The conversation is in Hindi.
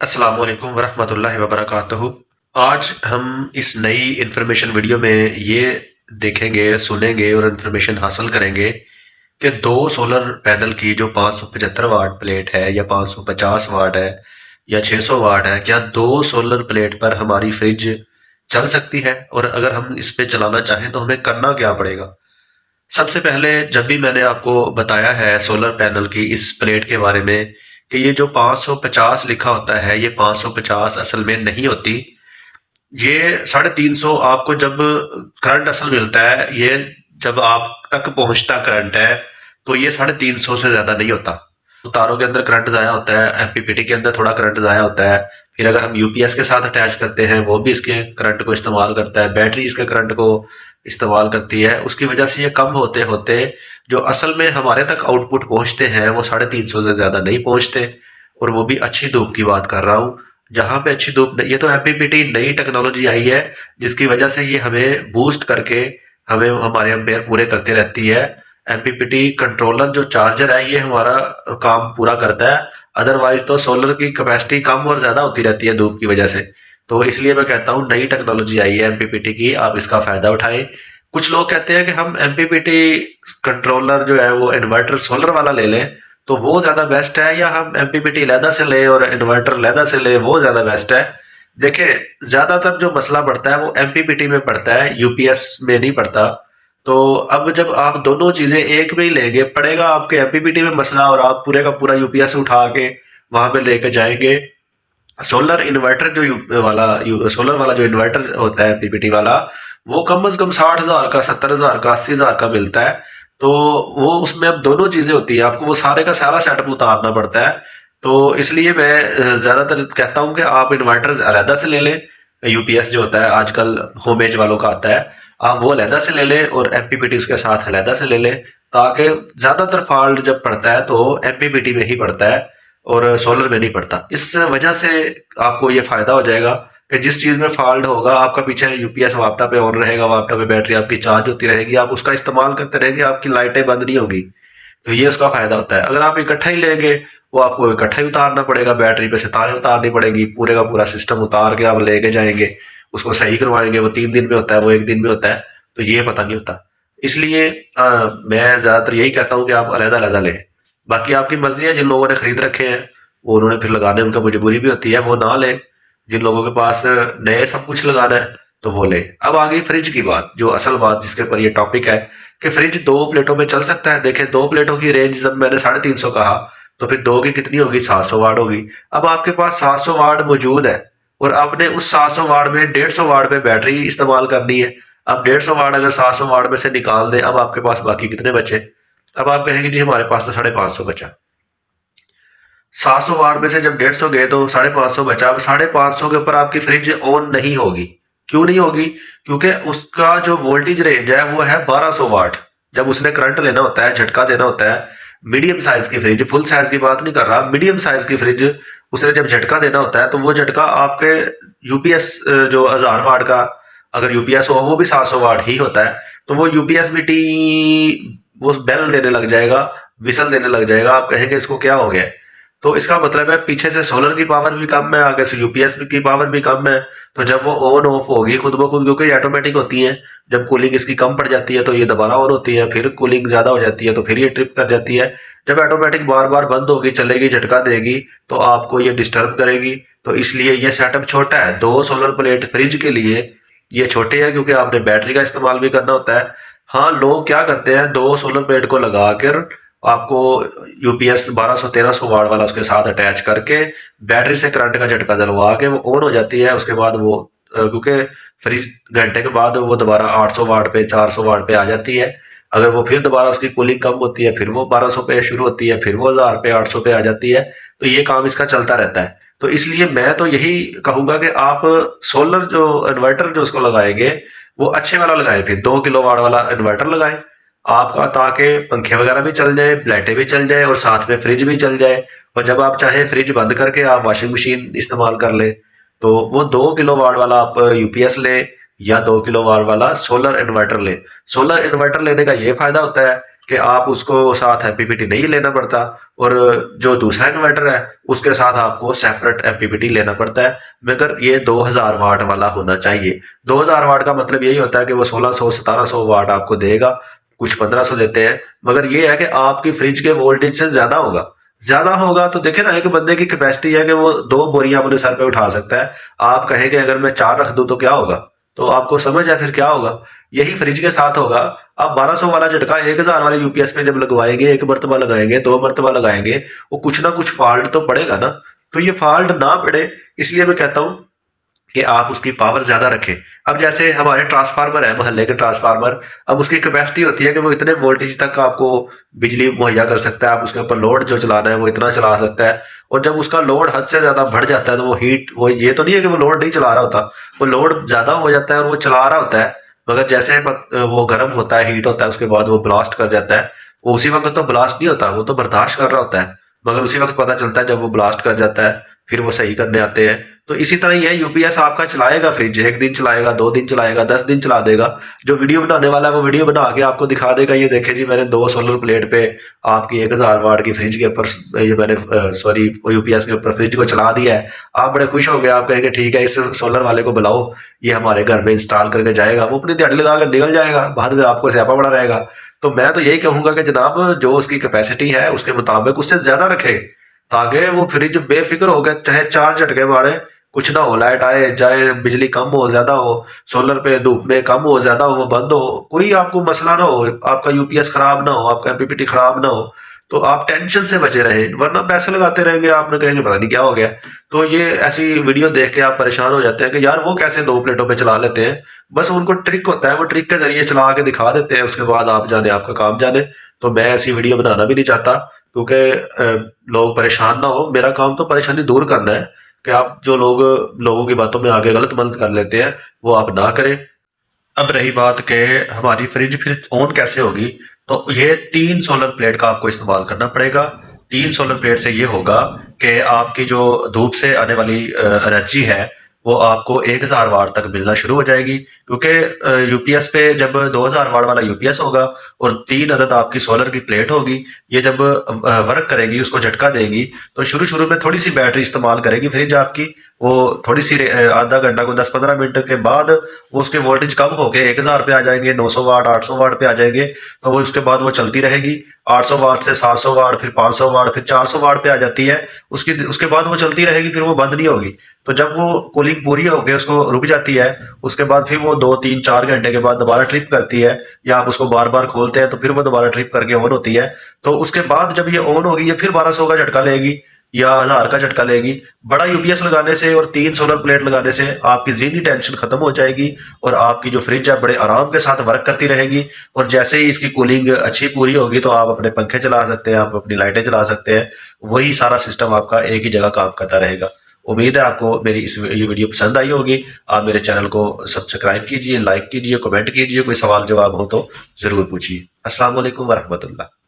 अस्सलाम वालेकुम वरहमतुल्लाहि वबरकातुहू। आज हम इस नई इन्फॉर्मेशन वीडियो में ये देखेंगे, सुनेंगे और इन्फॉर्मेशन हासिल करेंगे कि दो सोलर पैनल की जो 575 वाट प्लेट है या 550 वाट है या 600 वाट है, क्या दो सोलर प्लेट पर हमारी फ्रिज चल सकती है? और अगर हम इस पे चलाना चाहें तो हमें करना क्या पड़ेगा? सबसे पहले, जब भी मैंने आपको बताया है सोलर पैनल की इस प्लेट के बारे में कि ये जो 550 लिखा होता है, ये 550 असल में नहीं होती। ये 350 आपको जब करंट असल मिलता है, ये जब आप तक पहुंचता करंट है, तो ये 350 से ज्यादा नहीं होता। तारों के अंदर करंट जाया होता है, एमपीपीटी के अंदर थोड़ा करंट जाया होता है, फिर अगर हम यूपीएस के साथ अटैच करते हैं वो भी इसके करंट को इस्तेमाल करता है, बैटरी इसके करंट को इस्तेमाल करती है। उसकी वजह से ये कम होते होते जो असल में हमारे तक आउटपुट पहुंचते हैं वो 350 से ज्यादा नहीं पहुंचते। और वो भी अच्छी धूप की बात कर रहा हूँ, जहां पे अच्छी धूप नहीं। ये तो एमपीपीटी नई टेक्नोलॉजी आई है जिसकी वजह से ये हमें बूस्ट करके हमें हमारे एम्पेयर पूरे करती रहती है। एमपीपीटी कंट्रोलर जो चार्जर है ये हमारा काम पूरा करता है। अदरवाइज तो सोलर की कैपेसिटी कम और ज्यादा होती रहती है धूप की वजह से। तो इसलिए मैं कहता हूँ नई टेक्नोलॉजी आई है एमपीपीटी की, आप इसका फायदा उठाएं। कुछ लोग कहते हैं कि हम एमपीपीटी कंट्रोलर जो है वो इन्वर्टर सोलर वाला ले लें तो वो ज्यादा बेस्ट है, या हम एमपीपीटी लैदा से लें और इन्वर्टर लैदा से लें वो ज्यादा बेस्ट है। देखिए, ज्यादातर जो मसला पड़ता है वो एमपीपीटी में पड़ता है, यूपीएस में नहीं पड़ता। तो अब जब आप दोनों चीजें एक में ही लेंगे, पड़ेगा आपके एमपीपीटी में मसला और आप पूरे का पूरा यूपीएस उठा के वहां पे लेके जाएंगे। सोलर इन्वर्टर जो सोलर वाला जो इन्वर्टर होता है एमपीपीटी वाला, वो कम से कम 60,000 का, 70,000 का, 80,000 का मिलता है। तो वो उसमें अब दोनों चीजें होती है, आपको वो सारे का सारा सेटअप उतारना पड़ता है। तो इसलिए मैं ज्यादातर कहता हूँ कि आप इन्वर्टर अलहदा से ले लें। यूपीएस जो होता है आजकल होम एज वालों का आता है, आप वो अलहदा से ले लें और एमपीपीटी उसके साथ अलहदा से ले लें, ताकि ज्यादातर फॉल्ट जब पड़ता है तो एमपीपीटी में ही पड़ता है और सोलर में नहीं पड़ता। इस वजह से आपको ये फायदा हो जाएगा कि जिस चीज में फॉल्ट होगा, आपका पीछे यूपीएस वापटा पे ऑन रहेगा, वापटा पे बैटरी आपकी चार्ज होती रहेगी, आप उसका इस्तेमाल करते रहेंगे, आपकी लाइटें बंद नहीं होगी। तो ये उसका फायदा होता है। अगर आप इकट्ठा ही लेंगे, वो आपको इकट्ठा ही उतारना पड़ेगा, बैटरी पे से तारें उतारनी पड़ेगी, पूरे का पूरा सिस्टम उतार के आप लेके जाएंगे, उसको सही करवाएंगे। वो 3 दिन में होता है, वो 1 दिन में होता है, तो ये पता नहीं होता। इसलिए मैं ज्यादातर यही कहता हूँ कि आप अलग अलग लें। बाकी आपकी मर्जी है, जिन लोगों ने खरीद रखे हैं वो उन्होंने फिर लगाने, उनका मजबूरी भी होती है, वो ना लें। जिन लोगों के पास नए सब कुछ लगाना है तो वो ले। अब आ गई फ्रिज की बात, जो असल बात जिसके ऊपर ये टॉपिक है कि फ्रिज दो प्लेटों में चल सकता है। देखें, दो प्लेटों की रेंज जब मैंने 350 कहा, तो फिर दो की कितनी होगी? 700 वाट होगी। अब आपके पास 700 वाट मौजूद है और आपने उस 700 वाट में 150 वाट में बैटरी इस्तेमाल करनी है। अब 150 वाट अगर 700 वाट में से निकाल दें, अब आपके पास बाकी कितने बचे? अब आप कहेंगे जी हमारे पास तो 550 बचा। 700 वाट में से जब 150 गए तो 550 बचा। अब 550 के ऊपर आपकी फ्रिज ऑन नहीं होगी। क्यों नहीं होगी? क्योंकि उसका जो वोल्टेज रेंज है वो है 1200 वाट। जब उसने करंट लेना होता है, झटका देना होता है, मीडियम साइज की फ्रिज, फुल साइज की बात नहीं कर रहा, मीडियम साइज की फ्रिज, उसने जब झटका देना होता है तो वो झटका आपके यूपीएस जो 1000 वाट का अगर यूपीएस हो, वो भी 700 वाट ही होता है। तो वो यूपीएस भी टी वो बेल देने लग जाएगा, विसल देने लग जाएगा। आप कहेंगे इसको क्या हो गया? तो इसका मतलब है पीछे से सोलर की पावर भी कम है, आगे से यूपीएस की पावर भी कम है। तो जब वो ऑन ऑफ होगी खुद ब खुद, क्योंकि ऑटोमेटिक होती है, जब कूलिंग इसकी कम पड़ जाती है तो ये दोबारा ऑन होती है, फिर कूलिंग ज्यादा हो जाती है तो फिर ये ट्रिप कर जाती है। जब ऑटोमेटिक बार बार बंद होगी, चलेगी, झटका देगी, तो आपको ये डिस्टर्ब करेगी। तो इसलिए ये सेटअप छोटा है। दो सोलर प्लेट फ्रिज के लिए ये छोटे हैं, क्योंकि आपने बैटरी का इस्तेमाल भी करना होता है। हाँ, लोग क्या करते हैं, दो सोलर प्लेट को लगा कर आपको यूपीएस 1200-1300 वाट वाला उसके साथ अटैच करके बैटरी से करंट का झटका दिलवा के वो ऑन हो जाती है। उसके बाद वो क्योंकि फ्रिज घंटे के बाद वो दोबारा 800 वाट पे, 400 वाट पे आ जाती है। अगर वो फिर दोबारा उसकी कूलिंग कम होती है, फिर वो 1200 पे शुरू होती है, फिर वो 1000 पे, 800 पे आ जाती है। तो ये काम इसका चलता रहता है। तो इसलिए मैं तो यही कहूंगा कि आप सोलर जो इन्वर्टर जो उसको लगाएंगे वो अच्छे वाला लगाएं, फिर 2 किलो वाट वाला इन्वर्टर लगाएं आपका, ताकि पंखे वगैरह भी चल जाए, लाइटें भी चल जाए और साथ में फ्रिज भी चल जाए। और जब आप चाहें फ्रिज बंद करके आप वॉशिंग मशीन इस्तेमाल कर लें। तो वो 2 किलो वाट वाला आप यूपीएस लें या 2 किलोवाट वाला सोलर इन्वर्टर लें। सोलर इन्वर्टर लेने का ये फायदा होता है कि आप उसको साथ एमपीपीटी नहीं लेना पड़ता, और जो दूसरा इन्वर्टर है उसके साथ आपको सेपरेट एमपीपीटी लेना पड़ता है। मगर ये 2000 वाट वाला होना चाहिए। 2000 वाट का मतलब यही होता है कि वो 1600-1700 वाट आपको देगा, कुछ 1500 देते हैं। मगर ये है कि आपकी फ्रिज के वोल्टेज से ज्यादा होगा तो देखे ना, एक बंदे की कैपेसिटी है कि वो 2 बोरियां अपने सर पे उठा सकता है। आप कहेंगे अगर मैं 4 रख दूं तो क्या होगा, तो आपको समझ है फिर क्या होगा। यही फ्रिज के साथ होगा। आप 1200 वाला झटका 1000 वाले यूपीएस में जब लगवाएंगे, एक मरतबा लगाएंगे, 2 मरतबा लगाएंगे, वो कुछ ना कुछ फॉल्ट तो पड़ेगा ना। तो ये फॉल्ट ना पड़े, इसलिए मैं कहता हूं कि आप उसकी पावर ज्यादा रखें। अब जैसे हमारे ट्रांसफार्मर है, मोहल्ले के ट्रांसफार्मर, अब उसकी कैपेसिटी होती है कि वो इतने वोल्टेज तक आपको बिजली मुहैया कर सकता है। आप उसके ऊपर लोड जो चलाना है वो इतना चला सकता है। और जब उसका लोड हद से ज्यादा बढ़ जाता है तो वो हीट, वो ये तो नहीं है कि वो लोड नहीं चला रहा होता, वो लोड ज्यादा हो जाता है और वो चला रहा होता है। मगर जैसे वो गर्म होता है, हीट होता है, उसके बाद वो ब्लास्ट कर जाता है। वो उसी वक्त तो ब्लास्ट नहीं होता, वो तो बर्दाश्त कर रहा होता है। मगर उसी वक्त पता चलता है जब वो ब्लास्ट कर जाता है, फिर वो सही करने आते हैं। तो इसी तरह ही है, यूपीएस आपका चलाएगा फ्रिज, 1 दिन चलाएगा, 2 दिन चलाएगा, 10 दिन चला देगा। जो वीडियो बनाने वाला है वो वीडियो बना के आपको दिखा देगा, ये देखे जी मैंने 2 सोलर प्लेट पे आपकी 1000 वाट की फ्रिज के ऊपर ये मैंने सॉरी यूपीएस के ऊपर फ्रिज को चला दिया है। आप बड़े खुश हो गए, आप कहेंगे ठीक है इस सोलर वाले को बुलाओ, ये हमारे घर में इंस्टॉल करके जाएगा। वो अपनी दिहाड़ी लगा कर निकल जाएगा, बाद में आपको स्यापा बड़ा रहेगा। तो मैं तो यही कहूंगा कि जनाब जो उसकी कैपेसिटी है उसके मुताबिक उससे ज्यादा रखे, ताकि वो फ्रिज बेफिक्र हो गया, चाहे 4 झटके मारे कुछ ना हो, लाइट आए जाए, बिजली कम हो ज्यादा हो, सोलर पे धूप में कम हो ज्यादा हो, वो बंद हो, कोई आपको मसला ना हो, आपका यूपीएस खराब ना हो, आपका एमपीपीटी खराब ना हो, तो आप टेंशन से बचे रहे। वरना पैसे लगाते रहेंगे, आपने कहेंगे पता नहीं क्या हो गया। तो ये ऐसी वीडियो देख के आप परेशान हो जाते हैं कि यार वो कैसे 2 प्लेटों पे चला लेते हैं। बस उनको ट्रिक होता है, वो ट्रिक के जरिए चला के दिखा देते हैं, उसके बाद आप जाने आपका काम जाने। तो मैं ऐसी वीडियो बनाना भी नहीं चाहता, क्योंकि लोग परेशान ना हो। मेरा काम तो परेशानी दूर करना है, कि आप जो लोग लोगों की बातों में आगे गलत मलत कर लेते हैं वो आप ना करें। अब रही बात कि हमारी फ्रिज फिर ऑन कैसे होगी, तो ये 3 सोलर प्लेट का आपको इस्तेमाल करना पड़ेगा। 3 सोलर प्लेट से ये होगा कि आपकी जो धूप से आने वाली एनर्जी है वो आपको 1000 वाट तक मिलना शुरू हो जाएगी। क्योंकि यूपीएस पे जब 2000 वाट वाला यूपीएस होगा और 3 अदद आपकी सोलर की प्लेट होगी, ये जब वर्क करेगी, उसको झटका देगी, तो शुरू शुरू में थोड़ी सी बैटरी इस्तेमाल करेगी फ्रिज आपकी। वो थोड़ी सी आधा घंटा को 10-15 मिनट के बाद वो उसके वोल्टेज कम होके 1000 पे आ जाएंगे, 900 वाट 800 वाट पे आ जाएंगे। तो वो उसके बाद वो चलती रहेगी, 800 वाट से 700 वाट, फिर 500 वाट, फिर 400 वाट पे आ जाती है। उसके बाद वो चलती रहेगी, फिर वो बंद नहीं होगी। तो जब वो कूलिंग पूरी होकर उसको रुक जाती है, उसके बाद फिर वो 2-3-4 घंटे के बाद दोबारा ट्रिप करती है, या आप उसको बार बार खोलते हैं तो फिर वो दोबारा ट्रिप करके ऑन होती है। तो उसके बाद जब ये ऑन होगी, ये फिर 1200 का झटका लेगी या 1000 का झटका लेगी। बड़ा यूपीएस लगाने से और 3 सोलर प्लेट लगाने से आपकी ज़िहनी टेंशन खत्म हो जाएगी, और आपकी जो फ्रिज है बड़े आराम के साथ वर्क करती रहेगी। और जैसे ही इसकी कूलिंग अच्छी पूरी होगी तो आप अपने पंखे चला सकते हैं, आप अपनी लाइटें चला सकते हैं। वही सारा सिस्टम आपका एक ही जगह काम करता रहेगा। उम्मीद है आपको मेरी ये वीडियो पसंद आई होगी। आप मेरे चैनल को सब्सक्राइब कीजिए, लाइक कीजिए, कमेंट कीजिए, कोई सवाल जवाब हो तो ज़रूर पूछिए। अस्सलाम वालेकुम वरहमतुल्लाह।